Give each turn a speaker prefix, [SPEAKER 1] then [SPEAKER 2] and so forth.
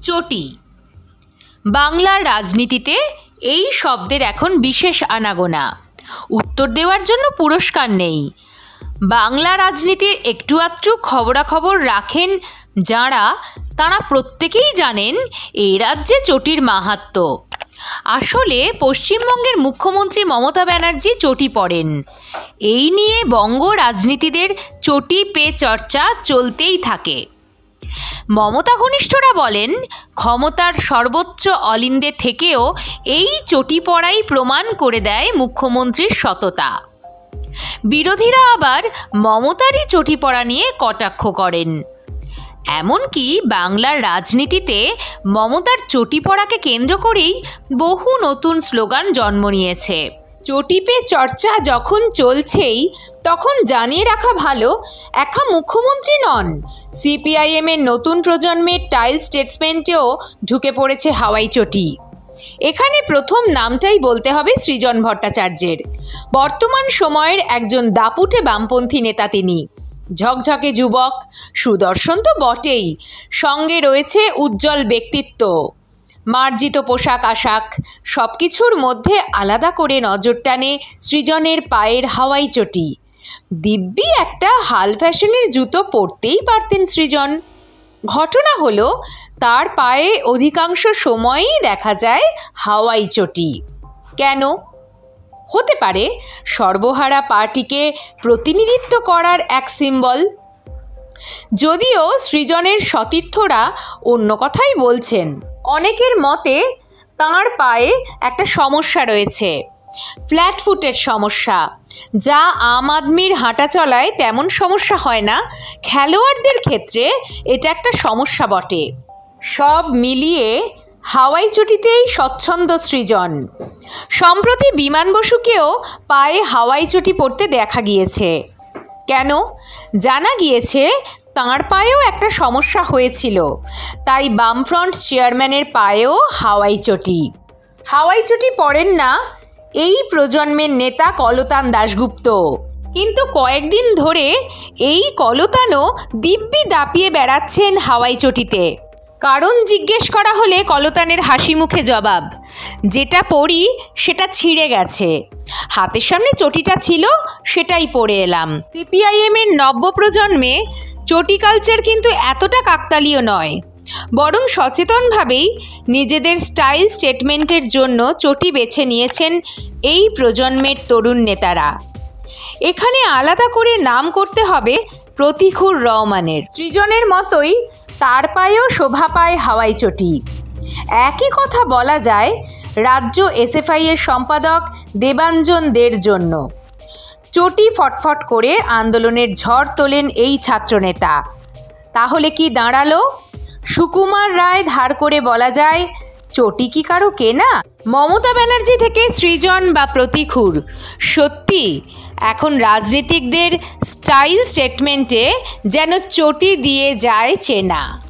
[SPEAKER 1] চটি। বাংলার রাজনীতিতে এই শব্দের এখন বিশেষ আনাগোনা। উত্তর দেওয়ার জন্য পুরস্কার নেই। বাংলা রাজনীতির একটু আধটু খবরাখবর রাখেন যাঁরা, তাঁরা প্রত্যেকেই জানেন এই রাজ্যে চটির মাহাত্ম্য। আসলে পশ্চিমবঙ্গের মুখ্যমন্ত্রী মমতা ব্যানার্জি চটি পড়েন। এই নিয়ে বঙ্গ রাজনীতিদের চটি পে চর্চা চলতেই থাকে। মমতা ঘনিষ্ঠরা বলেন, ক্ষমতার সর্বোচ্চ অলিন্দে থেকেও এই চটি পড়াই প্রমাণ করে দেয় মুখ্যমন্ত্রীর সততা। বিরোধীরা আবার মমতারই চটি পড়া নিয়ে কটাক্ষ করেন। এমনকি বাংলার রাজনীতিতে মমতার চটি পড়াকে কেন্দ্র করেই বহু নতুন স্লোগান জন্ম নিয়েছে। চটি পে চর্চা যখন চলছেই, তখন জানিয়ে রাখা ভালো, একা মুখ্যমন্ত্রী নন, সিপিআইএমের নতুন প্রজন্মের টাইল স্টেটসমেন্টেও ঢুকে পড়েছে হাওয়াই চটি। এখানে প্রথম নামটাই বলতে হবে সৃজন ভট্টাচার্যের। বর্তমান সময়ের একজন দাপুটে বামপন্থী নেতা তিনি। ঝকঝকে যুবক, সুদর্শন তো বটেই, সঙ্গে রয়েছে উজ্জ্বল ব্যক্তিত্ব, মার্জিত পোশাক আশাক, সব কিছুর মধ্যে আলাদা করে নজর টানে সৃজনের পায়ের হাওয়াই চটি। দিব্যি একটা হাল ফ্যাশনের জুতো পরতেই পারতেন সৃজন। ঘটনা হলো, তার পায়ে অধিকাংশ সময়ই দেখা যায় হাওয়াই চটি। কেন? হতে পারে সর্বহারা পার্টিকে প্রতিনিধিত্ব করার এক সিম্বল। যদিও সৃজনের সতীর্থরা অন্য কথাই বলছেন। অনেকের মতে তাঁর পায়ে একটা সমস্যা রয়েছে, ফ্ল্যাট ফুটের সমস্যা, যা আম আদমির হাঁটা চলায় তেমন সমস্যা হয় না, খেলোয়াড়দের ক্ষেত্রে এটা একটা সমস্যা বটে। সব মিলিয়ে হাওয়াই চটিতেই স্বচ্ছন্দ সৃজন। সম্প্রতি বিমান বসুকেও পায়ে হাওয়াই চটি পরতে দেখা গিয়েছে। কেন? জানা গিয়েছে তাঁর পায়েও একটা সমস্যা হয়েছিল, তাই বামফ্রন্ট চেয়ারম্যানের পায়েও হাওয়াই চটি। হাওয়াই চটি পরেন না এই প্রজন্মের নেতা কলতান দাশগুপ্ত, কিন্তু কয়েকদিন ধরে এই কলতানও দিব্যি দাপিয়ে বেড়াচ্ছেন হাওয়াই চটিতে। কারণ জিজ্ঞেস করা হলে কলতানের হাসি মুখে জবাব, যেটা পরি সেটা ছিঁড়ে গেছে, হাতের সামনে চটিটা ছিল সেটাই পরে এলাম। সিপিআইএমের নব্য প্রজন্মে চটি কালচার কিন্তু এতটা কাকতালীয় নয়, বরং সচেতনভাবেই নিজেদের স্টাইল স্টেটমেন্টের জন্য চটি বেছে নিয়েছেন এই প্রজন্মের তরুণ নেতারা। এখানে আলাদা করে নাম করতে হবে প্রতিখুর রহমানের। সৃজনের মতোই তার পায়েও শোভা পায় হাওয়াই চটি। একই কথা বলা যায় রাজ্য এসএফআই-এর সম্পাদক দেবাঞ্জন দের জন্য। চটি ফটফট করে আন্দোলনের ঝড় তোলেন এই ছাত্রনেতা। তাহলে কি দাঁড়ালো? সুকুমার রায় ধার করে বলা যায়, চটি কি কারো কেনা? মমতা ব্যানার্জি থেকে সৃজন বা প্রতিখুর, সত্যি এখন রাজনীতিকদের স্টাইল স্টেটমেন্টে যেন চটি দিয়ে যায় চেনা।